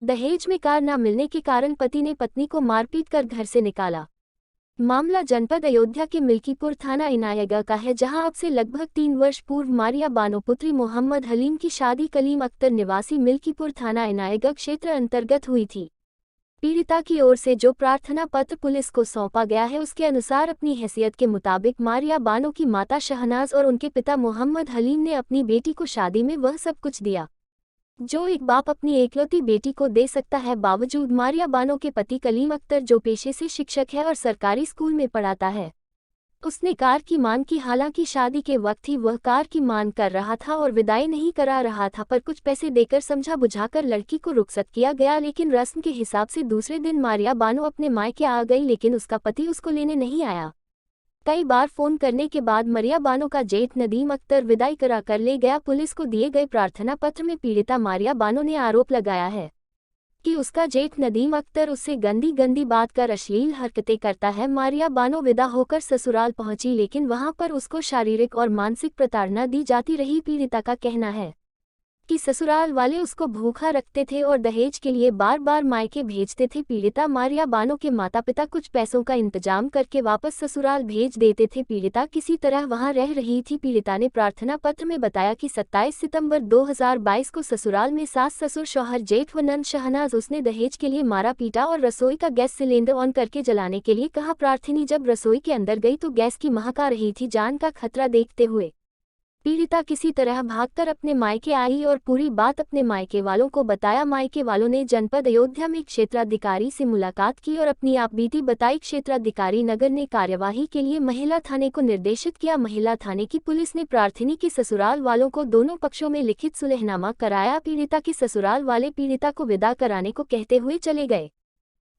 दहेज में कार न मिलने के कारण पति ने पत्नी को मारपीट कर घर से निकाला। मामला जनपद अयोध्या के मिल्कीपुर थाना इनायगढ़ का है, जहां अब से लगभग 3 वर्ष पूर्व मारिया बानो पुत्री मोहम्मद हलीम की शादी कलीम अख्तर निवासी मिल्कीपुर थाना इनायगढ़ क्षेत्र अंतर्गत हुई थी। पीड़िता की ओर से जो प्रार्थना पत्र पुलिस को सौंपा गया है, उसके अनुसार अपनी हैसियत के मुताबिक मारिया बानो की माता शहनाज और उनके पिता मोहम्मद हलीम ने अपनी बेटी को शादी में वह सब कुछ दिया जो एक बाप अपनी एकलौती बेटी को दे सकता है। बावजूद मारिया बानो के पति कलीम अख्तर, जो पेशे से शिक्षक है और सरकारी स्कूल में पढ़ाता है, उसने कार की मांग की। हालांकि शादी के वक्त ही वह कार की मांग कर रहा था और विदाई नहीं करा रहा था, पर कुछ पैसे देकर समझा बुझाकर लड़की को रुखसत किया गया। लेकिन रस्म के हिसाब से दूसरे दिन मारिया बानो अपने मायके आ गई, लेकिन उसका पति उसको लेने नहीं आया। कई बार फोन करने के बाद मारिया बानो का जेठ नदीम अख्तर विदाई करा कर ले गया। पुलिस को दिए गए प्रार्थना पत्र में पीड़िता मारिया बानो ने आरोप लगाया है कि उसका जेठ नदीम अख्तर उससे गंदी गंदी बात कर अश्लील हरकतें करता है। मारिया बानो विदा होकर ससुराल पहुंची, लेकिन वहां पर उसको शारीरिक और मानसिक प्रताड़ना दी जाती रही। पीड़िता का कहना है कि ससुराल वाले उसको भूखा रखते थे और दहेज के लिए बार बार मायके भेजते थे। पीड़िता मारिया बानो के माता पिता कुछ पैसों का इंतजाम करके वापस ससुराल भेज देते थे। पीड़िता किसी तरह वहां रह रही थी। पीड़िता ने प्रार्थना पत्र में बताया कि 27 सितंबर 2022 को ससुराल में सास ससुर शौहर जेठ व नंद शहनाज उसने दहेज के लिए मारा पीटा और रसोई का गैस सिलेंडर ऑन करके जलाने के लिए कहा। प्रार्थनी जब रसोई के अंदर गई तो गैस की महक आ रही थी। जान का खतरा देखते हुए पीड़िता किसी तरह भागकर अपने मायके आई और पूरी बात अपने मायके वालों को बताया। मायके वालों ने जनपद अयोध्या में क्षेत्राधिकारी से मुलाकात की और अपनी आप बीती बताई। क्षेत्राधिकारी नगर ने कार्यवाही के लिए महिला थाने को निर्देशित किया। महिला थाने की पुलिस ने प्रार्थनी के ससुराल वालों को दोनों पक्षों में लिखित सुलहनामा कराया। पीड़िता के ससुराल वाले पीड़िता को विदा कराने को कहते हुए चले गए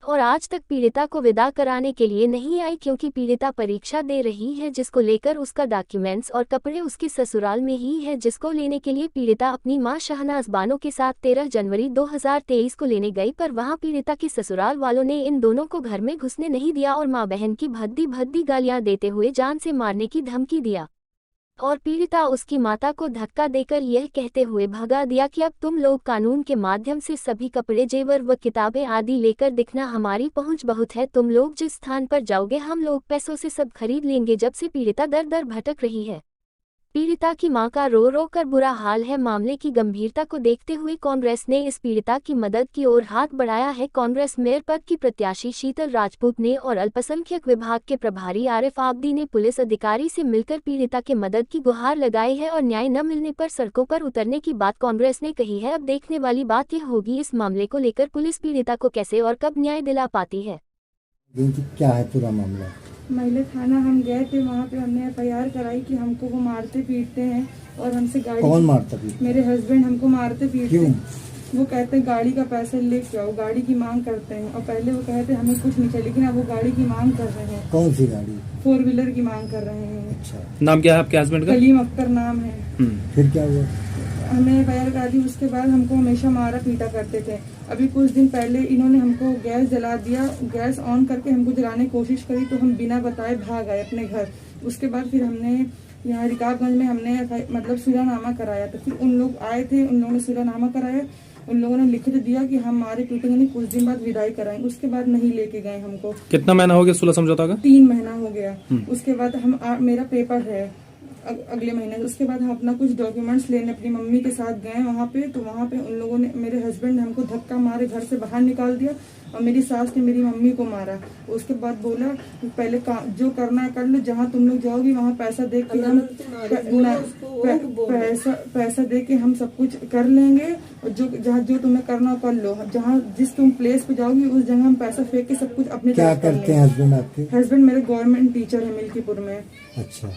और आज तक पीड़िता को विदा कराने के लिए नहीं आई, क्योंकि पीड़िता परीक्षा दे रही है, जिसको लेकर उसका डॉक्यूमेंट्स और कपड़े उसके ससुराल में ही है, जिसको लेने के लिए पीड़िता अपनी मां शहनाज बानो के साथ 13 जनवरी 2023 को लेने गई। पर वहां पीड़िता के ससुराल वालों ने इन दोनों को घर में घुसने नहीं दिया और मां बहन की भद्दी भद्दी गालियां देते हुए जान से मारने की धमकी दिया और पीड़िता उसकी माता को धक्का देकर यह कहते हुए भगा दिया कि अब तुम लोग कानून के माध्यम से सभी कपड़े जेवर व किताबें आदि लेकर दिखना, हमारी पहुंच बहुत है। तुम लोग जिस स्थान पर जाओगे हम लोग पैसों से सब खरीद लेंगे। जब से पीड़िता दर दर भटक रही है। पीड़िता की मां का रो रो कर बुरा हाल है। मामले की गंभीरता को देखते हुए कांग्रेस ने इस पीड़िता की मदद की ओर हाथ बढ़ाया है। कांग्रेस मेयर पद की प्रत्याशी शीतल राजपूत ने और अल्पसंख्यक विभाग के प्रभारी आरिफ आबदी ने पुलिस अधिकारी से मिलकर पीड़िता के मदद की गुहार लगाई है और न्याय न मिलने पर सड़कों पर उतरने की बात कांग्रेस ने कही है। अब देखने वाली बात यह होगी इस मामले को लेकर पुलिस पीड़िता को कैसे और कब न्याय दिला पाती है। क्या है पूरा मामला? महिला थाना हम गए थे, वहाँ पे हमने FIR कराई कि हमको वो मारते पीटते हैं और हमसे गाड़ी। कौन मारता पीटता? मेरे हस्बैंड हमको मारते पीटते। क्यों? वो कहते हैं गाड़ी का पैसा लेके आओ, गाड़ी की मांग करते हैं। और पहले वो कहते हैं हमें कुछ नहीं चाहिए, लेकिन अब वो गाड़ी की मांग कर रहे हैं। कौन सी गाड़ी? 4 व्हीलर की मांग कर रहे हैं। अच्छा, नाम क्या है आपके हस्बैंड का? कलीम अख्तर नाम है। फिर क्या हुआ? हमने FIR करा दी। उसके बाद हमको हमेशा मारा पीटा करते थे। अभी कुछ दिन पहले इन्होंने हमको गैस जला दिया। गैस ऑन करके हमको जलाने की कोशिश करी तो हम बिना बताए भाग आए अपने घर। उसके बाद फिर हमने यहाँ रिकाबगंज में हमने सुलहनामा कराया। तो फिर उन लोग आए थे, उन लोगों ने सुलहनामा कराया। उन लोगों ने लिखित दिया कि हम मारे पीटेंगे नहीं, कुछ दिन बाद विदाई कराएंगे। उसके बाद नहीं लेके गए हमको। कितना महीना हो गया सुलह समझौता का? 3 महीना हो गया। उसके बाद हम मेरा पेपर है अगले महीने। उसके बाद हम अपना कुछ डॉक्यूमेंट्स लेने अपनी मम्मी के साथ गए वहाँ पे। तो वहाँ पे उन लोगों ने, मेरे हस्बैंड ने हमको धक्का मारे, घर से बाहर निकाल दिया और मेरी सास ने मेरी मम्मी को मारा। उसके बाद बोला पहले जो करना है कर लो, जहाँ तुम लोग जाओगी वहाँ पैसा दे के हम पैसा दे के हम सब कुछ कर लेंगे। और जो तुम्हें करना कर लो, जहाँ जिस तुम प्लेस पे जाओगी उस जगह हम पैसा फेंक के सब कुछ अपने। क्या करते हैं हस्बैंड आपके? हस्बैंड मेरे गवर्नमेंट टीचर है मिल्कीपुर में। अच्छा,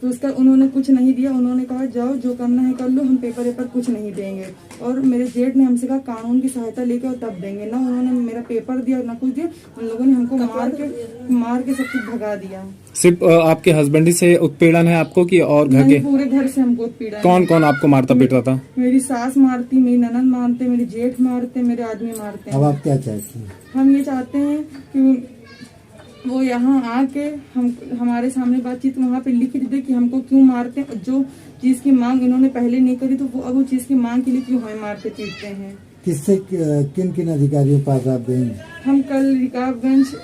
तो उसका उन्होंने कुछ नहीं दिया। उन्होंने कहा जाओ जो करना है कर लो, हम पेपर कुछ नहीं देंगे। और मेरे जेठ ने हमसे कहा कानून की सहायता लेके और तब देंगे। ना उन्होंने मेरा पेपर दिया ना कुछ दिया। उन लोगों ने हमको मार के सब कुछ भगा दिया। सिर्फ आपके हस्बैंड ही से उत्पीड़न है आपको कि और घर के? पूरे घर से हमको उत्पीड़न। कौन कौन आपको मारता पीटता था? मेरी सास मारती, मेरी ननद मारते, मेरे जेठ मारते, मेरे आदमी मारते। अब आप क्या चाहती हैं? हम ये चाहते हैं कि वो यहाँ आके हमारे सामने बातचीत वहाँ पे लिख दे कि हमको क्यों मारते हैं। जो चीज की मांग इन्होंने पहले नहीं करी तो वो अब वो चीज की मांग के लिए क्यों हमें मारते पीटते हैं। किससे किन किन अधिकारियों के पास आप गए? हम कल रिकाबगंज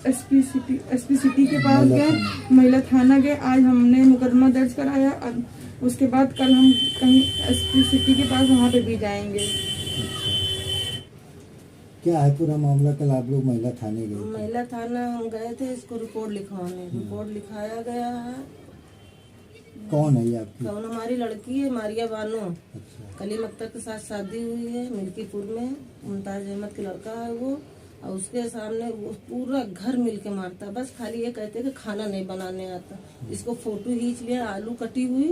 एसपी सिटी के पास महिला गए, महिला थाना गए। आज हमने मुकदमा दर्ज कराया। अब उसके बाद कल हम कहीं एसपी सिटी के पास वहाँ पे भी जाएंगे। क्या है पूरा मामला? कल आप लोग महिला थाने गए थे। महिला थाना हम गए थे इसको रिपोर्ट लिखवाने। रिपोर्ट लिखाया गया है। कौन है ये आपकी? कौन? हमारी लड़की है मारिया बानो। अच्छा। कलीम अख्तर के साथ शादी हुई है मिल्कीपुर में। मुमताज अहमद के लड़का है वो। और उसके सामने वो पूरा घर मिल के मारता। बस खाली ये कहते कि खाना नहीं बनाने आता। इसको फोटो खींच लिया, आलू कटी हुई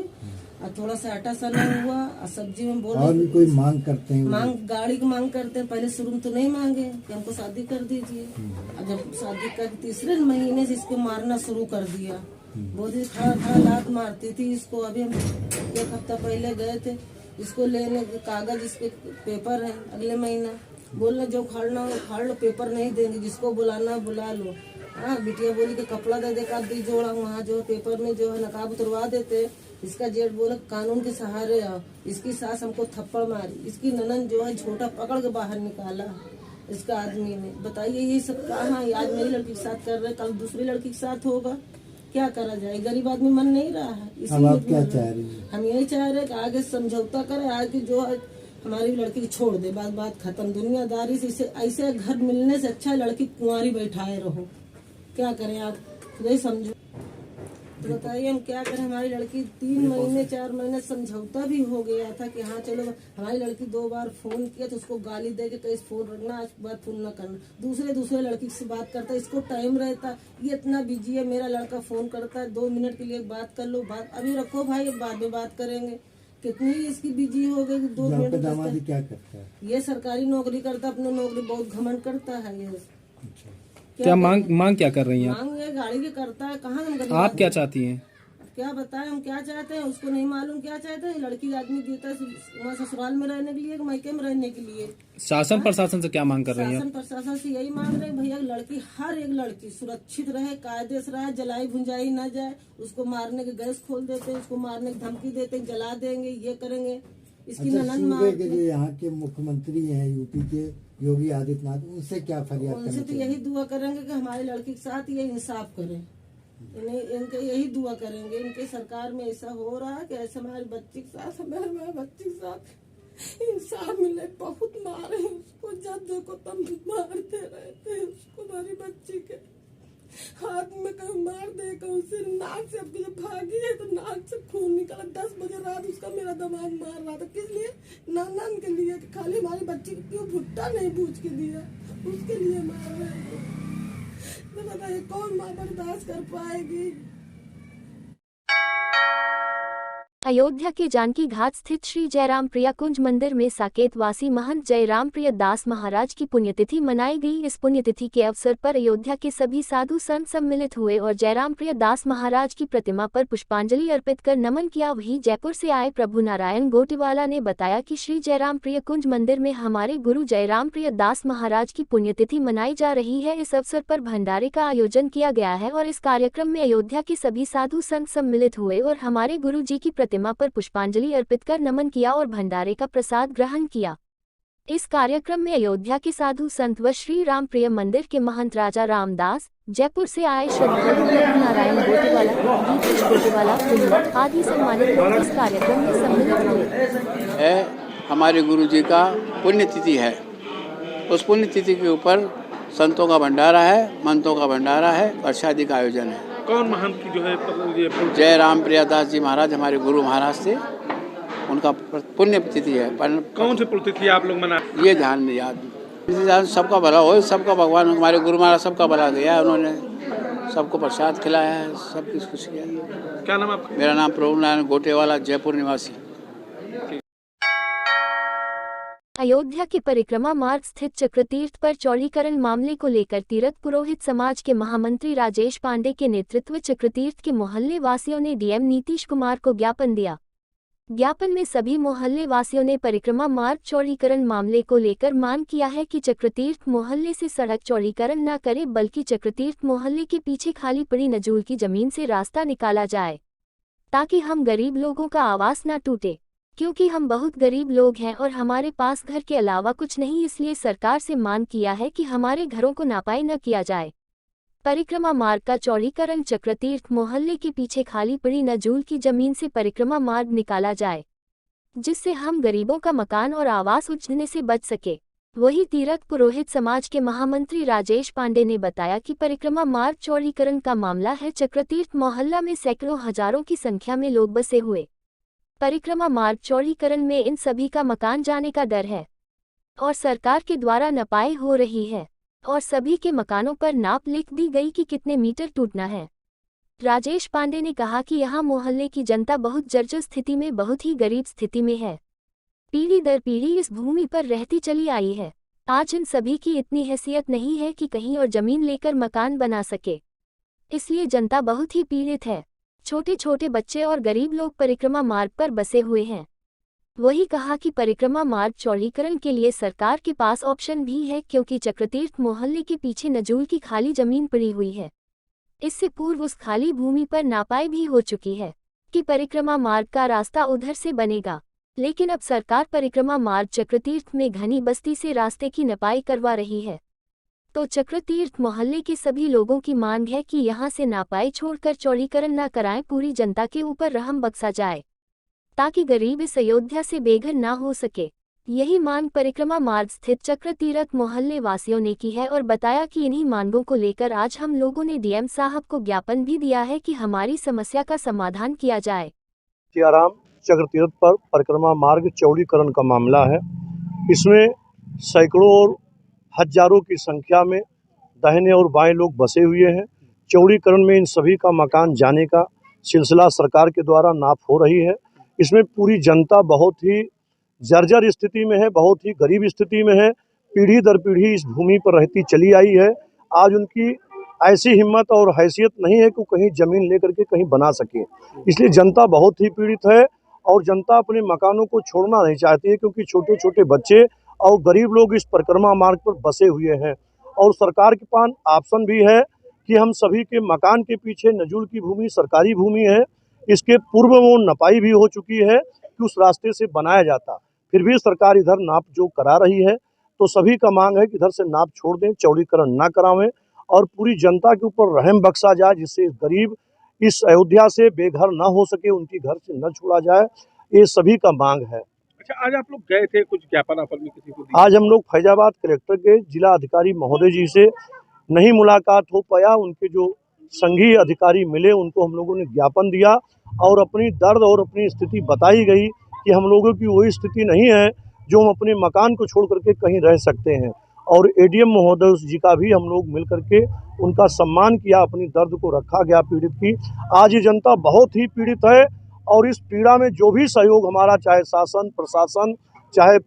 और थोड़ा सा आटा सना हुआ और सब्जी में बोले। और भी कोई मांग करते हैं? मांग गाड़ी की मांग करते हैं। पहले शुरू में तो नहीं मांगे कि हमको शादी कर दीजिए। और जब शादी कर तीसरे महीने से इसको मारना शुरू कर दिया। बहुत ही खड़ा खड़ा लात मारती थी इसको। अभी हम 1 हफ्ता पहले गए थे इसको लेने, कागज इसके पेपर है अगले महीना। बोलना जो उखाड़ना हो उखाड़ लो, पेपर नहीं देंगे, जिसको बुलाना बुला लो। हाँ, बिटिया बोली कि कपड़ा दे दे का दी जोड़ा वहाँ जो पेपर में जो है नकाब उतरवा देते। इसका जेठ बोला कानून के सहारे आओ। इसकी सास हमको थप्पड़ मारी। इसकी ननन जो है झोटा पकड़ के बाहर निकाला इसका आदमी ने। बताइए ये सब कहाँ? आज मेरी लड़की के साथ कर रहे, कल दूसरी लड़की के साथ होगा। क्या करा जाए? गरीब आदमी मन नहीं रहा है। अब आप क्या चाह रही हैं? हम यही चाह रहे कि आगे समझौता करे, आगे जो है हमारी लड़की छोड़ दे, बात खत्म। दुनियादारी से इसे ऐसे घर मिलने से अच्छा लड़की कुंवारी बैठाए रहो। क्या करें आप खुद ही समझो। तो बताइए हम क्या करें? हमारी लड़की 3 महीने 4 महीने समझौता भी हो गया था कि हाँ चलो। हमारी लड़की 2 बार फोन किया तो उसको गाली दे के कहीं फोन रखना, आज के बाद फोन न करना। दूसरे लड़की से बात करता, इसको टाइम रहता। ये इतना बिजी है। मेरा लड़का फोन करता है 2 मिनट के लिए बात कर लो, बात अभी रखो भाई, अब बाद में बात करेंगे। कितनी इसकी बिजी हो गई 2 मिनट। दामाद क्या करता है? ये सरकारी नौकरी करता, अपनी नौकरी बहुत घमंड करता है ये। अच्छा। क्या मांग क्या कर रही हैं आप? मांग ये गाड़ी की करता है। कहाँ हम गरीब आप क्या आदमी? चाहती हैं? क्या बताएं हम क्या चाहते हैं? उसको नहीं मालूम क्या चाहते हैं। लड़की आदमी देता है वहाँ ससुराल में रहने के लिए, मायके में रहने के लिए। शासन प्रशासन से क्या मांग कर रही हैं? शासन प्रशासन से यही मांग रहे हैं भैया, लड़की हर एक लड़की सुरक्षित रहे, कायदे से रहे, जलाई भुंजाई न जाए। उसको मारने के गैस खोल देते हैं, उसको मारने की धमकी देते हैं, जला देंगे, ये करेंगे। इसकी अच्छा, ननन सूबे के मार जो यहाँ के मुख्यमंत्री हैं यूपी के योगी आदित्यनाथ, उनसे क्या फरियाद उनसे करना तो चाहिए? यही दुआ करेंगे कि हमारी लड़की के साथ ये इंसाफ करें। इनके यही दुआ करेंगे। इनके सरकार में ऐसा हो रहा है कि ऐसे हमारी बच्ची के साथ, हमारे बच्ची के साथ इंसाफ मिले। बहुत मारे उसको, जब देखो तब मारते रहते हैं उसको। हमारी बच्ची के हाथ में कहीं मार दे, उसे नाक से, अब जब भागी है तो नाक से खून निकला। 10 बजे रात उसका मेरा दामाद मार रहा था। किस लिए? नानन के लिए कि खाली हमारी बच्ची को क्यों भुट्टा नहीं पूछ के दिया, उसके लिए मार रहे हैं। तो बताइए कौन माँ बर्दाश्त कर पाएगी? अयोध्या के जानकी घाट स्थित श्री जयराम प्रिया कुंज मंदिर में साकेत वासी महंत जयराम प्रिय दास महाराज की पुण्यतिथि मनाई गई। इस पुण्यतिथि के अवसर पर अयोध्या के सभी साधु संत सम्मिलित हुए और जयराम प्रिय दास महाराज की प्रतिमा पर पुष्पांजलि अर्पित कर नमन किया। वहीं जयपुर से आए प्रभु नारायण गोटीवाला ने बताया कि श्री जयराम प्रिय कुंज मंदिर में हमारे गुरु जयराम प्रिय दास महाराज की पुण्यतिथि मनाई जा रही है। इस अवसर पर भंडारे का आयोजन किया गया है और इस कार्यक्रम में अयोध्या के सभी साधु संत सम्मिलित हुए और हमारे गुरु जी की प्रतिमा पर पुष्पांजलि अर्पित कर नमन किया और भंडारे का प्रसाद ग्रहण किया। इस कार्यक्रम में अयोध्या के साधु संत व श्री राम प्रिय मंदिर के महंत राजा रामदास, जयपुर से आए श्रद्धालु प्रभु नारायण गोटीवाला, गीतेश गोटीवाला आदि सम्मानित लोग इस कार्यक्रम में सम्मिलित हुए। है हमारे गुरु जी का पुण्यतिथि है। उस पुण्यतिथि के ऊपर संतों का भंडारा है, मंतों का भंडारा है, प्रसादी का आयोजन है। कौन महंत की जो है? जय राम प्रियदास जी महाराज हमारे गुरु महाराज थे, उनका पुण्यतिथि है। कौन सी पुण्यतिथि आप लोग मना? ये ध्यान नहीं याद। सबका भला हो, सबका भगवान हमारे गुरु महाराज सबका भला किया। उन्होंने सबको प्रसाद खिलाया है, सब कुछ खुश किया। क्या नाम आपका? मेरा नाम प्रभु नारायण गोटेवाला, जयपुर निवासी। अयोध्या के परिक्रमा मार्ग स्थित चक्रतीर्थ पर चौड़ीकरण मामले को लेकर तीर्थ पुरोहित समाज के महामंत्री राजेश पांडे के नेतृत्व चक्रतीर्थ के मोहल्ले वासियों ने डीएम नीतीश कुमार को ज्ञापन दिया। ज्ञापन में सभी मोहल्ले वासियों ने परिक्रमा मार्ग चौड़ीकरण मामले को लेकर मांग किया है कि चक्रतीर्थ मोहल्ले से सड़क चौड़ीकरण न करे, बल्कि चक्रतीर्थ मोहल्ले के पीछे खाली पड़ी नजूल की जमीन से रास्ता निकाला जाए, ताकि हम गरीब लोगों का आवास न टूटे। क्योंकि हम बहुत गरीब लोग हैं और हमारे पास घर के अलावा कुछ नहीं, इसलिए सरकार से मांग किया है कि हमारे घरों को नापाई न किया जाए। परिक्रमा मार्ग का चौड़ीकरण चक्रतीर्थ मोहल्ले के पीछे खाली पड़ी नजूल की जमीन से परिक्रमा मार्ग निकाला जाए, जिससे हम गरीबों का मकान और आवास उजड़ने से बच सके। वही तीरथ पुरोहित समाज के महामंत्री राजेश पांडे ने बताया कि परिक्रमा मार्ग चौड़ीकरण का मामला है। चक्रतीर्थ मोहल्ला में सैकड़ों हजारों की संख्या में लोग बसे हुए। परिक्रमा मार्ग चौड़ीकरण में इन सभी का मकान जाने का डर है और सरकार के द्वारा नपाई हो रही है और सभी के मकानों पर नाप लिख दी गई कि कितने मीटर टूटना है। राजेश पांडे ने कहा कि यहाँ मोहल्ले की जनता बहुत जर्जर स्थिति में, बहुत ही गरीब स्थिति में है। पीढ़ी दर पीढ़ी इस भूमि पर रहती चली आई है। आज इन सभी की इतनी हैसियत नहीं है कि कहीं और जमीन लेकर मकान बना सके, इसलिए जनता बहुत ही पीड़ित है। छोटे छोटे बच्चे और गरीब लोग परिक्रमा मार्ग पर बसे हुए हैं। वही कहा कि परिक्रमा मार्ग चौड़ीकरण के लिए सरकार के पास ऑप्शन भी है, क्योंकि चक्रतीर्थ मोहल्ले के पीछे नजूल की खाली जमीन पड़ी हुई है। इससे पूर्व उस खाली भूमि पर नापाई भी हो चुकी है कि परिक्रमा मार्ग का रास्ता उधर से बनेगा, लेकिन अब सरकार परिक्रमा मार्ग चक्रतीर्थ में घनी बस्ती से रास्ते की नपाई करवा रही है। तो चक्रतीर्थ मोहल्ले के सभी लोगों की मांग है कि यहां से नापाई छोड़कर चौड़ीकरण न कराएं, पूरी जनता के ऊपर रहम बख्शा जाए ताकि गरीब इस अयोध्या से बेघर ना हो सके। यही मांग परिक्रमा मार्ग स्थित चक्रतीर्थ मोहल्ले वासियों ने की है और बताया कि इन्हीं मांगों को लेकर आज हम लोगों ने डीएम साहब को ज्ञापन भी दिया है कि हमारी समस्या का समाधान किया जाए। सियाराम चक्रतीर्थ पर परिक्रमा मार्ग चौड़ीकरण का मामला है। इसमें सैकड़ों और हजारों की संख्या में दाहिने और बाएं लोग बसे हुए हैं। चौड़ीकरण में इन सभी का मकान जाने का सिलसिला सरकार के द्वारा नाप हो रही है। इसमें पूरी जनता बहुत ही जर्जर स्थिति में है, बहुत ही गरीब स्थिति में है। पीढ़ी दर पीढ़ी इस भूमि पर रहती चली आई है। आज उनकी ऐसी हिम्मत और हैसियत नहीं है कि कहीं ज़मीन लेकर के कहीं बना सके, इसलिए जनता बहुत ही पीड़ित है और जनता अपने मकानों को छोड़ना नहीं चाहती है, क्योंकि छोटे छोटे बच्चे और गरीब लोग इस परिक्रमा मार्ग पर बसे हुए हैं। और सरकार के पास ऑप्शन भी है कि हम सभी के मकान के पीछे नजूल की भूमि सरकारी भूमि है। इसके पूर्व वो नपाई भी हो चुकी है कि उस रास्ते से बनाया जाता, फिर भी सरकार इधर नाप जो करा रही है। तो सभी का मांग है कि इधर से नाप छोड़ दें, चौड़ीकरण ना करावें और पूरी जनता के ऊपर रहम बख्शा जाए, जिससे गरीब इस अयोध्या से बेघर ना हो सके, उनकी घर से न छुड़ा जाए। ये सभी का मांग है। अच्छा, आज आप लोग गए थे, कुछ ज्ञापन आप में किसी को दिया? आज हम लोग फैजाबाद कलेक्टर के जिला अधिकारी महोदय जी से नहीं मुलाकात हो पाया। उनके जो संघीय अधिकारी मिले उनको हम लोगों ने ज्ञापन दिया और अपनी दर्द और अपनी स्थिति बताई गई कि हम लोगों की वही स्थिति नहीं है जो हम अपने मकान को छोड़ करके कहीं रह सकते हैं। और एडीएम महोदय जी का भी हम लोग मिल करके उनका सम्मान किया, अपनी दर्द को रखा गया पीड़ित की। आज ये जनता बहुत ही पीड़ित है और इस पीड़ा में जो भी सहयोग हमारा, चाहे शासन प्रशासन चाहे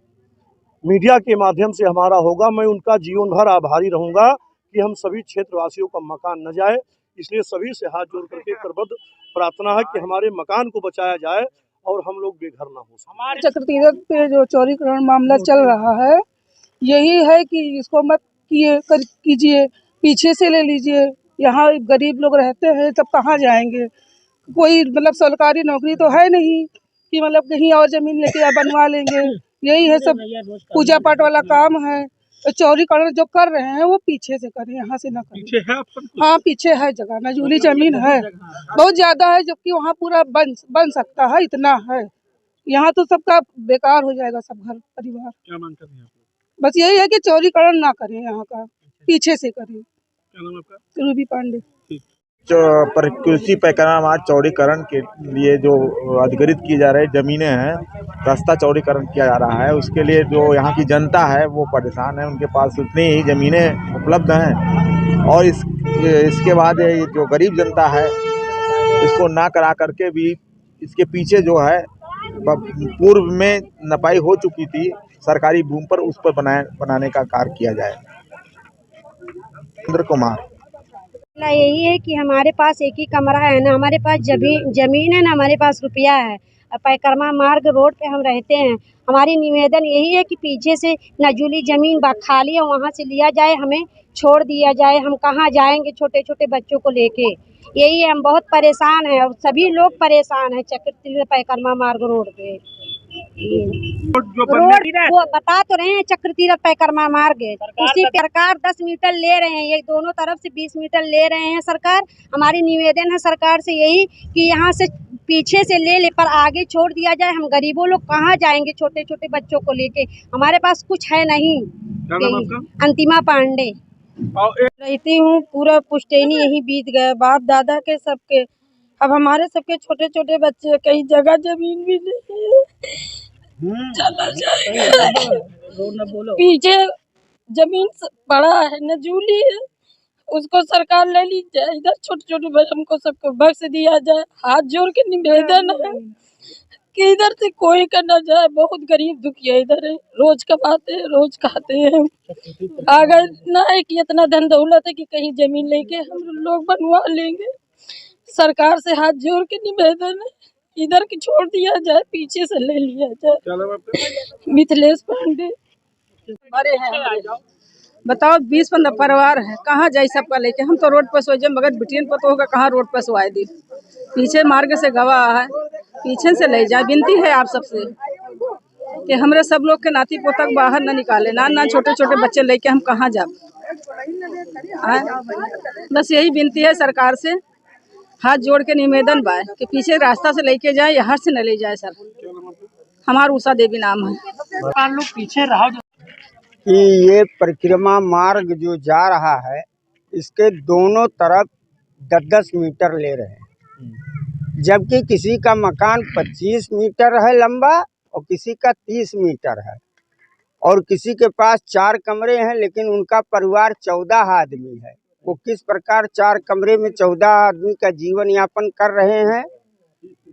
मीडिया के माध्यम से हमारा होगा, मैं उनका जीवन भर आभारी रहूँगा कि हम सभी क्षेत्रवासियों का मकान न जाए। इसलिए सभी से हाथ जोड़ करके करबद्ध प्रार्थना है कि हमारे मकान को बचाया जाए और हम लोग बेघर ना हो। हमारे चक्रतीर्थ पे जो चौड़ीकरण मामला चल रहा है, यही है कि इसको मत कीजिए, पीछे से ले लीजिए। यहाँ गरीब लोग रहते हैं, तब कहाँ जाएंगे? कोई मतलब सरकारी नौकरी तो है नहीं कि मतलब कहीं और जमीन लेके बनवा लेंगे। यही है, सब पूजा पाठ वाला काम है। तो चौड़ीकरण जो कर रहे हैं वो पीछे से करें, यहाँ से ना करें। पीछे है ऑप्शन? हाँ, पीछे है जगह, नजूली जमीन है, बहुत ज्यादा है, जबकि वहाँ पूरा बन सकता है, इतना है। यहाँ तो सबका बेकार हो जाएगा, सब घर परिवार। क्या मांग कर रहे हैं आप? बस यही है कि चौड़ीकरण ना करें, यहाँ का पीछे से करें। क्या नाम आपका? रूबी पांडे। जो कृषि परिक्रमा मार्ग चौड़ीकरण के लिए जो अधिग्रहित की जा रही जमीनें हैं, रास्ता चौड़ीकरण किया जा रहा है, उसके लिए जो यहाँ की जनता है वो परेशान है। उनके पास उतनी ही ज़मीनें उपलब्ध हैं और इसके बाद ये जो गरीब जनता है इसको ना करा करके भी इसके पीछे जो है पूर्व में नपाई हो चुकी थी सरकारी भूमि पर, उस पर बनाने का कार्य किया जाए। इंद्र कुमार। यही है कि हमारे पास एक ही कमरा है ना, हमारे पास जमीन है ना, हमारे पास रुपया है। परिक्रमा मार्ग रोड पे हम रहते हैं। हमारी निवेदन यही है कि पीछे से नजूली जमीन खाली है, वहाँ से लिया जाए, हमें छोड़ दिया जाए। हम कहाँ जाएंगे छोटे छोटे बच्चों को लेके? यही है, हम बहुत परेशान हैं और सभी लोग परेशान हैं चक्रतीर्थ परिक्रमा मार्ग रोड पे। रोड वो बता तो रहे हैं चक्र तीर्थ परिक्रमा मार्ग है, उसी सरकार 10 मीटर ले रहे हैं, ये दोनों तरफ से 20 मीटर ले रहे हैं सरकार। हमारी निवेदन है सरकार से यही कि यहाँ से पीछे से ले पर आगे छोड़ दिया जाए। हम गरीबों लोग कहाँ जाएंगे छोटे छोटे बच्चों को लेके, हमारे पास कुछ है नहीं। अंतिमा पांडे रहती हूँ, पूरा पुश्तैनी यही बीत गया, बाप दादा के सबके। अब हमारे सबके छोटे छोटे बच्चे, कहीं जगह जमीन भी नहीं है, चला जाएगा। पीछे जमीन बड़ा है, नजूली है, उसको सरकार ले ली जाए। इधर छोटे छोटे बच्चों को सबको बख्श दिया जाए। हाथ जोड़ के निवेदन है कि इधर से कोई का न जाए। बहुत गरीब दुखिया इधर है, रोज कमाते हैं रोज खाते हैं। अगर ना है कि इतना धन दौलत है कि कहीं जमीन लेके हम लोग बनवा लेंगे। सरकार से हाथ जोड़ के निवेदन है, इधर की छोड़ दिया जाए, पीछे से ले लिया जाए। मिथिलेश पांडे बड़े हैं, बताओ 20-15 परिवार है, कहाँ जाए सबका लेके। हम तो रोड पर सोचे मगर बिटियन पर तो होगा कहाँ रोड पर सोआए दी। पीछे मार्ग से गवाह है, पीछे से ले जाए। विनती है आप सबसे कि हमारे सब लोग के नाती पोतक बाहर न निकाले, ना छोटे छोटे बच्चे लेके हम कहाँ जाए। बस यही विनती है सरकार से, हाथ जोड़ के निवेदन बा कि पीछे रास्ता से लेके जाए, यहाँ से न ले जाए सर। हमारा उषा देवी नाम है। लोग पीछे रहा कि ये परिक्रमा मार्ग जो जा रहा है, इसके दोनों तरफ 10-10 मीटर ले रहे हैं, जबकि किसी का मकान 25 मीटर है लंबा और किसी का 30 मीटर है, और किसी के पास 4 कमरे हैं, लेकिन उनका परिवार 14 आदमी है। वो किस प्रकार 4 कमरे में 14 आदमी का जीवन यापन कर रहे हैं,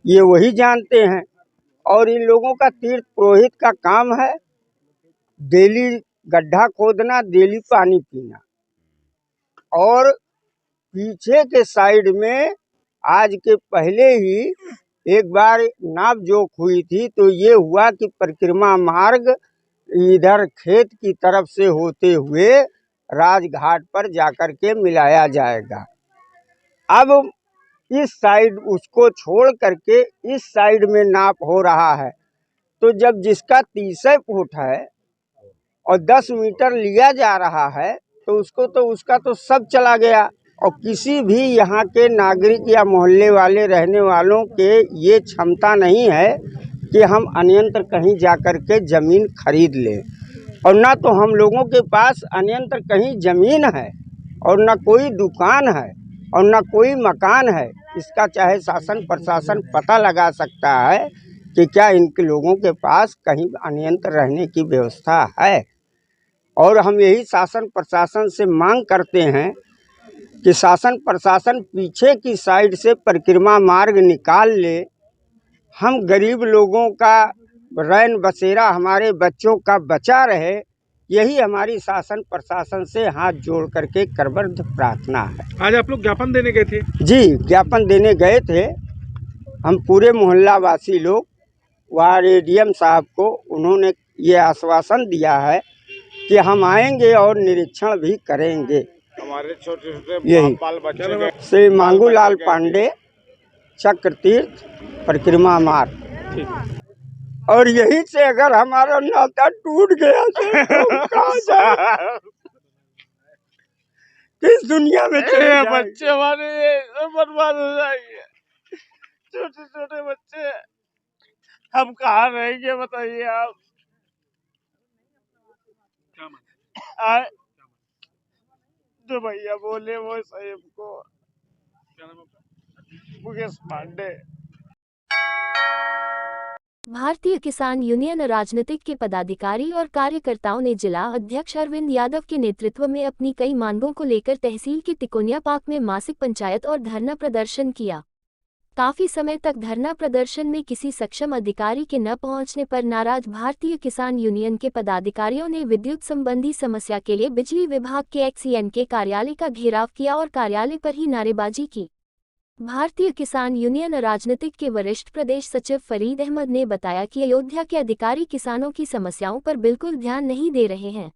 ये वही जानते हैं। और इन लोगों का तीर्थ पुरोहित का काम है, डेली गड्ढा खोदना, डेली पानी पीना। और पीछे के साइड में आज के पहले ही एक बार नाप जोख हुई थी, तो ये हुआ कि परिक्रमा मार्ग इधर खेत की तरफ से होते हुए राजघाट पर जाकर के मिलाया जाएगा। अब इस साइड उसको छोड़ करके इस साइड में नाप हो रहा है, तो जब जिसका 30 फुट है और 10 मीटर लिया जा रहा है, तो उसका तो सब चला गया। और किसी भी यहाँ के नागरिक या मोहल्ले वाले रहने वालों के ये क्षमता नहीं है कि हम अन्यंत्र कहीं जाकर के ज़मीन खरीद लें। और ना तो हम लोगों के पास अन्यंत्र कहीं ज़मीन है, और ना कोई दुकान है, और ना कोई मकान है। इसका चाहे शासन प्रशासन पता लगा सकता है कि क्या इनके लोगों के पास कहीं अन्यंत्र रहने की व्यवस्था है। और हम यही शासन प्रशासन से मांग करते हैं कि शासन प्रशासन पीछे की साइड से परिक्रमा मार्ग निकाल ले। हम गरीब लोगों का रैन बसेरा, हमारे बच्चों का बचा रहे, यही हमारी शासन प्रशासन से हाथ जोड़ करके करबद्ध प्रार्थना है। आज आप लोग ज्ञापन देने गए थे? जी, ज्ञापन देने गए थे। हम पूरे मोहल्ला वासी लोग वहाँ एडीएम साहब को, उन्होंने ये आश्वासन दिया है कि हम आएंगे और निरीक्षण भी करेंगे। हमारे छोटे छोटे यही बाल बच्चे श्री मांगूलाल पांडे, चक्र तीर्थ परिक्रमा मार्ग। और यहीं से अगर हमारा नाता टूट गया तो कहाँ जाए, किस दुनिया में चले जाएंगे? बच्चे हमारे बर्बाद हो जाएंगे, छोटे छोटे बच्चे, हम कहाँ रहेंगे बताइए आप। जो भैया बोले वो सही हमको। मुकेश पांडे। भारतीय किसान यूनियन राजनीतिक के पदाधिकारी और कार्यकर्ताओं ने जिला अध्यक्ष अरविंद यादव के नेतृत्व में अपनी कई मांगों को लेकर तहसील के तिकोनिया पार्क में मासिक पंचायत और धरना प्रदर्शन किया। काफी समय तक धरना प्रदर्शन में किसी सक्षम अधिकारी के न पहुंचने पर नाराज भारतीय किसान यूनियन के पदाधिकारियों ने विद्युत संबंधी समस्या के लिए बिजली विभाग के एक्सीएन के कार्यालय का घेराव किया और कार्यालय पर ही नारेबाजी की। भारतीय किसान यूनियन राजनीतिक के वरिष्ठ प्रदेश सचिव फरीद अहमद ने बताया कि अयोध्या के अधिकारी किसानों की समस्याओं पर बिल्कुल ध्यान नहीं दे रहे हैं।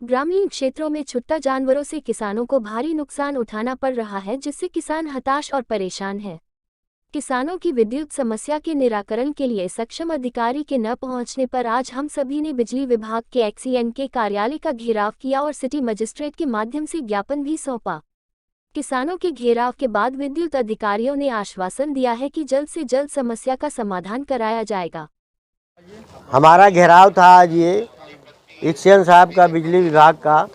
ग्रामीण क्षेत्रों में छुट्टा जानवरों से किसानों को भारी नुकसान उठाना पड़ रहा है, जिससे किसान हताश और परेशान है। किसानों की विद्युत समस्या के निराकरण के लिए सक्षम अधिकारी के न पहुंचने पर आज हम सभी ने बिजली विभाग के एक्सीएन के कार्यालय का घेराव किया और सिटी मजिस्ट्रेट के माध्यम से ज्ञापन भी सौंपा। किसानों के घेराव के बाद विद्युत अधिकारियों ने आश्वासन दिया है कि जल्द से जल्द समस्या का समाधान कराया जाएगा। हमारा घेराव था आज ये एक्सीएन साहब का बिजली विभाग का,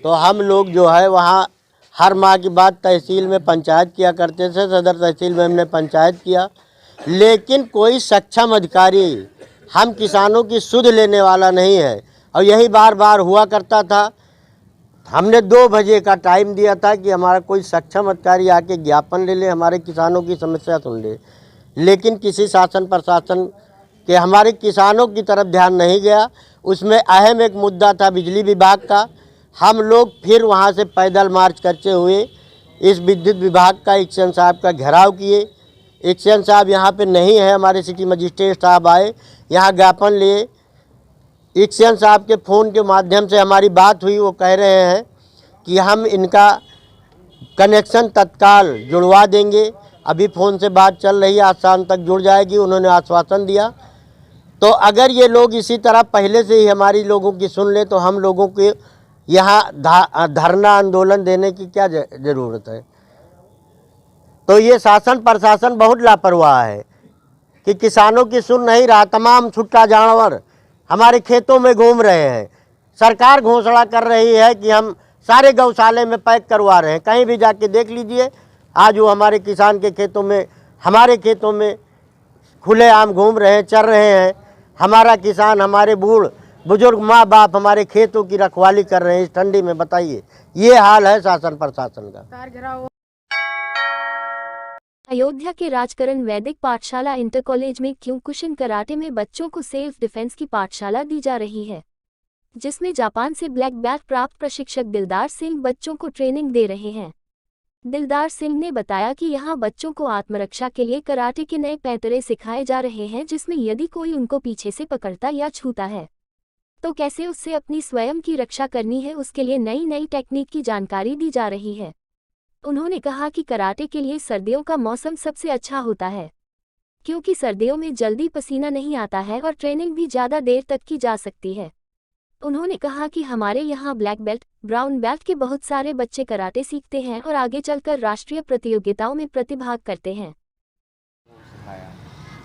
तो हम लोग जो है वहाँ हर माह की बात तहसील में पंचायत किया करते थे, सदर तहसील में हमने पंचायत किया, लेकिन कोई सक्षम अधिकारी हम किसानों की सुध लेने वाला नहीं है और यही बार बार हुआ करता था। हमने 2 बजे का टाइम दिया था कि हमारा कोई सक्षम अधिकारी आके ज्ञापन ले ले, हमारे किसानों की समस्या सुन ले, लेकिन किसी शासन प्रशासन के हमारे किसानों की तरफ ध्यान नहीं गया। उसमें अहम एक मुद्दा था बिजली विभाग का। हम लोग फिर वहां से पैदल मार्च करते हुए इस विद्युत विभाग का एक्सीएन साहब का घेराव किए। एक्सीएन साहब यहाँ पे नहीं है, हमारे सिटी मजिस्ट्रेट साहब आए, यहाँ ज्ञापन लिए। एक्सीएन साहब के फ़ोन के माध्यम से हमारी बात हुई, वो कह रहे हैं कि हम इनका कनेक्शन तत्काल जुड़वा देंगे। अभी फ़ोन से बात चल रही है, आज शाम तक जुड़ जाएगी, उन्होंने आश्वासन दिया। तो अगर ये लोग इसी तरह पहले से ही हमारी लोगों की सुन ले तो हम लोगों के यहाँ धरना आंदोलन देने की क्या ज़रूरत है। तो ये शासन प्रशासन बहुत लापरवाह है कि किसानों की सुन नहीं रहा। तमाम छुट्टा जानवर हमारे खेतों में घूम रहे हैं। सरकार घोषणा कर रही है कि हम सारे गौशाले में पैक करवा रहे हैं, कहीं भी जाके देख लीजिए। आज वो हमारे किसान के खेतों में, हमारे खेतों में खुलेआम घूम रहे हैं, चर रहे हैं। हमारा किसान, हमारे बूढ़ बुजुर्ग माँ बाप हमारे खेतों की रखवाली कर रहे हैं इस ठंडी में। बताइए, ये हाल है शासन प्रशासन का। अयोध्या के राजकरण वैदिक पाठशाला इंटर कॉलेज में क्योकुशिन कराटे में बच्चों को सेल्फ डिफेंस की पाठशाला दी जा रही है, जिसमें जापान से ब्लैक बेल्ट प्राप्त प्रशिक्षक दिलदार सिंह बच्चों को ट्रेनिंग दे रहे हैं। दिलदार सिंह ने बताया कि यहाँ बच्चों को आत्मरक्षा के लिए कराटे के नए पैतरे सिखाए जा रहे हैं, जिसमें यदि कोई उनको पीछे से पकड़ता या छूता है तो कैसे उससे अपनी स्वयं की रक्षा करनी है, उसके लिए नई नई टेक्निक की जानकारी दी जा रही है। उन्होंने कहा कि कराटे के लिए सर्दियों का मौसम सबसे अच्छा होता है, क्योंकि सर्दियों में जल्दी पसीना नहीं आता है और ट्रेनिंग भी ज़्यादा देर तक की जा सकती है। उन्होंने कहा कि हमारे यहाँ ब्लैक बेल्ट, ब्राउन बेल्ट के बहुत सारे बच्चे कराटे सीखते हैं और आगे चलकर राष्ट्रीय प्रतियोगिताओं में प्रतिभाग करते हैं।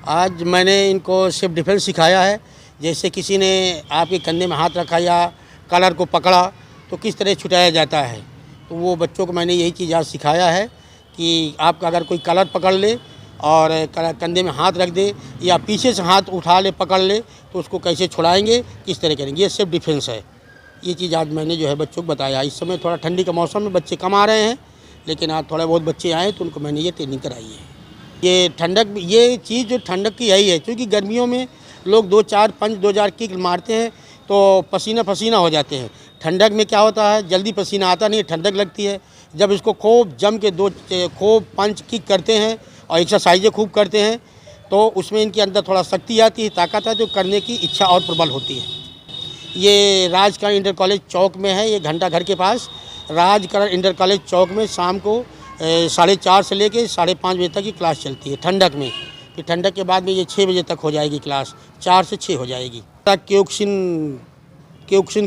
आज मैंने इनको सेल्फ डिफेंस सिखाया है। जैसे किसी ने आपके कंधे में हाथ रखा या कलर को पकड़ा तो किस तरह छुटाया जाता है, तो वो बच्चों को मैंने यही चीज़ आज सिखाया है कि आपका अगर कोई कलर पकड़ ले और कंधे में हाथ रख दे या पीछे से हाथ उठा ले पकड़ ले तो उसको कैसे छुड़ाएंगे, किस तरह करेंगे, ये सेल्फ डिफेंस है। ये चीज़ आज मैंने जो है बच्चों को बताया। इस समय थोड़ा ठंडी का मौसम में बच्चे कम आ रहे हैं, लेकिन आज थोड़ा बहुत बच्चे आए तो उनको मैंने ये ट्रेनिंग कराई है। ये ठंडक, ये चीज़ जो ठंडक की यही है, क्योंकि गर्मियों में लोग 2-4 5 2,000 किक मारते हैं तो पसीना पसीना हो जाते हैं। ठंडक में क्या होता है, जल्दी पसीना आता नहीं है, ठंडक लगती है। जब इसको खूब जम के खूब 5 किक करते हैं और एक्सरसाइजें खूब करते हैं तो उसमें इनके अंदर थोड़ा शक्ति आती है, ताकत है, जो करने की इच्छा और प्रबल होती है। ये राजकरण इंटर कॉलेज चौक में है, ये घंटा घर के पास राजकरण इंटर कॉलेज चौक में शाम को 4:30 से लेके 5:30 बजे तक की क्लास चलती है ठंडक में। फिर ठंडक के बाद में ये 6 बजे तक हो जाएगी क्लास, 4 से 6 हो जाएगी। क्योकुशिन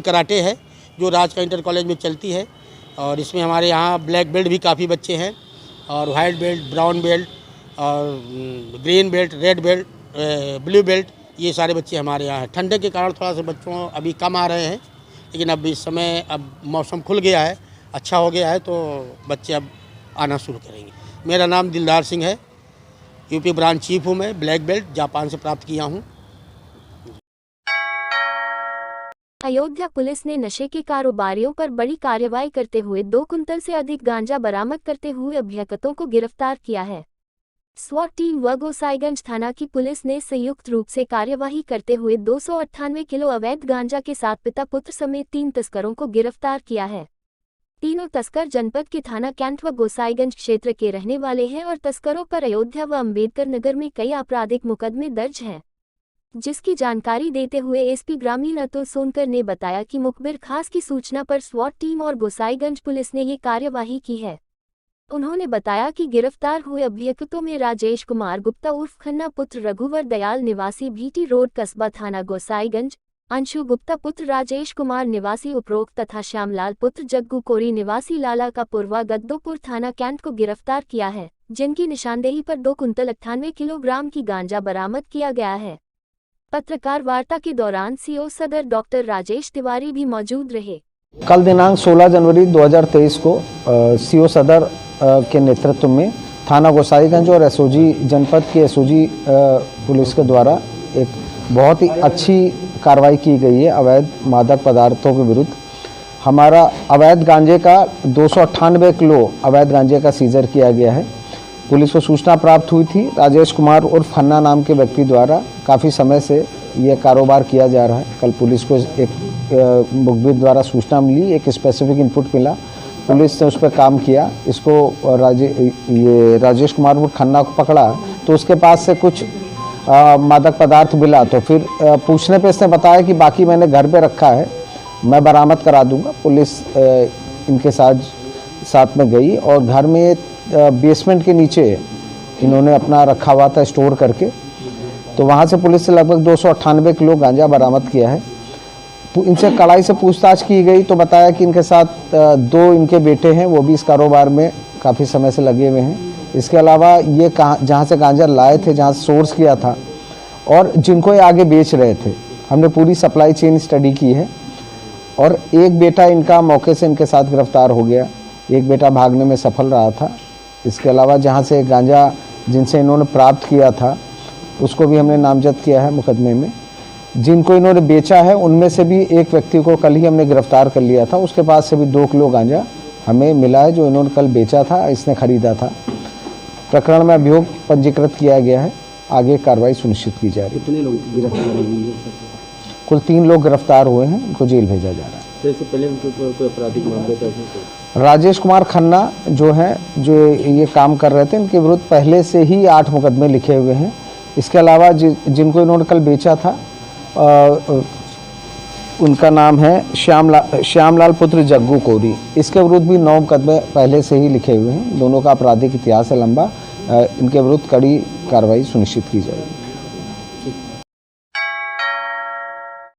कराटे है जो राजकरण इंटर कॉलेज में चलती है, और इसमें हमारे यहाँ ब्लैक बेल्ट भी काफ़ी बच्चे हैं और वाइट बेल्ट, ब्राउन बेल्ट और green belt, red belt, blue belt, ये सारे बच्चे हमारे यहाँ हैं। ठंडक के कारण थोड़ा सा बच्चों अभी कम आ रहे हैं, लेकिन अब इस समय अब मौसम खुल गया है, अच्छा हो गया है, तो बच्चे अब आना शुरू करेंगे। मेरा नाम दिलदार सिंह है, यूपी ब्रांच चीफ हूँ मैं, ब्लैक बेल्ट जापान से प्राप्त किया हूँ। अयोध्या पुलिस ने नशे के कारोबारियों पर बड़ी कार्रवाई करते हुए 2 कुंतल से अधिक गांजा बरामद करते हुए अभियुक्तों को गिरफ्तार किया है। स्वाट टीम व गोसाईगंज थाना की पुलिस ने संयुक्त रूप से कार्यवाही करते हुए 298 किलो अवैध गांजा के साथ पिता पुत्र समेत 3 तस्करों को गिरफ्तार किया है। तीनों तस्कर जनपद के थाना कैंट व गोसाईगंज क्षेत्र के रहने वाले हैं और तस्करों पर अयोध्या व अम्बेडकर नगर में कई आपराधिक मुकदमे दर्ज हैं, जिसकी जानकारी देते हुए एसपी ग्रामीण अतुल सोनकर ने बताया कि मुखबिर खास की सूचना पर स्वाट टीम और गोसाईगंज पुलिस ने ये कार्यवाही की है। उन्होंने बताया कि गिरफ्तार हुए अभियुक्तों में राजेश कुमार गुप्ता उर्फ खन्ना पुत्र रघुवर दयाल निवासी भीटी रोड कस्बा थाना गोसाईगंज, अंशु गुप्ता पुत्र राजेश कुमार निवासी उपरोक्त तथा श्यामलाल पुत्र जग्गू कोरी निवासी लाला का पुरवा गद्दोपुर थाना कैंट को गिरफ्तार किया है, जिनकी निशानदेही पर 2 कुंतल 98 किलोग्राम की गांजा बरामद किया गया है। पत्रकार वार्ता के दौरान सीओ सदर डॉक्टर राजेश तिवारी भी मौजूद रहे। कल दिनांक 16 जनवरी 2023 को सीओ सदर के नेतृत्व में थाना गोसाईगंज और एसओजी जनपद के एसओजी पुलिस के द्वारा एक बहुत ही अच्छी कार्रवाई की गई है अवैध मादक पदार्थों के विरुद्ध। हमारा अवैध गांजे का 298 किलो अवैध गांजे का सीजर किया गया है। पुलिस को सूचना प्राप्त हुई थी राजेश कुमार उर्फ खन्ना नाम के व्यक्ति द्वारा काफ़ी समय से ये कारोबार किया जा रहा है। कल पुलिस को एक मुखबिर द्वारा सूचना मिली, एक स्पेसिफिक इनपुट मिला, पुलिस ने उस पर काम किया। इसको राजेश कुमार उर्फ खन्ना को पकड़ा तो उसके पास से कुछ मादक पदार्थ मिला, तो फिर पूछने पे इसने बताया कि बाकी मैंने घर पे रखा है, मैं बरामद करा दूंगा। पुलिस इनके साथ में गई और घर में बेसमेंट के नीचे इन्होंने अपना रखा हुआ था स्टोर करके, तो वहाँ से पुलिस से लगभग 298 किलो गांजा बरामद किया है। इनसे कड़ाई से पूछताछ की गई तो बताया कि इनके साथ 2 इनके बेटे हैं, वो भी इस कारोबार में काफ़ी समय से लगे हुए हैं। इसके अलावा ये जहाँ से गांजा लाए थे, जहाँ से सोर्स किया था और जिनको ये आगे बेच रहे थे, हमने पूरी सप्लाई चेन स्टडी की है। और एक बेटा इनका मौके से इनके साथ गिरफ्तार हो गया, एक बेटा भागने में सफल रहा था। इसके अलावा जहाँ से गांजा जिनसे इन्होंने प्राप्त किया था उसको भी हमने नामजद किया है मुकदमे में। जिनको इन्होंने बेचा है उनमें से भी एक व्यक्ति को कल ही हमने गिरफ्तार कर लिया था, उसके पास से भी 2 किलो गांजा हमें मिला है जो इन्होंने कल बेचा था, इसने खरीदा था। प्रकरण में अभियोग पंजीकृत किया गया है, आगे कार्रवाई सुनिश्चित की जा रही है। कितने लोग गिरफ्तार हुए? कुल 3 लोग गिरफ्तार हुए हैं, उनको जेल भेजा जा रहा है। इससे पहले उनके ऊपर कोई आपराधिक मामले दर्ज हैं? राजेश कुमार खन्ना जो ये काम कर रहे थे, इनके विरुद्ध पहले से ही 8 मुकदमे लिखे हुए हैं। इसके अलावा जिनको इन्होंने कल बेचा था उनका नाम है श्यामलाल पुत्र जग्गू कोरी, इसके विरुद्ध भी 9 मुकदमे पहले से ही लिखे हुए हैं। दोनों का आपराधिक इतिहास है लंबा, इनके विरुद्ध कड़ी कार्रवाई सुनिश्चित की जाएगी।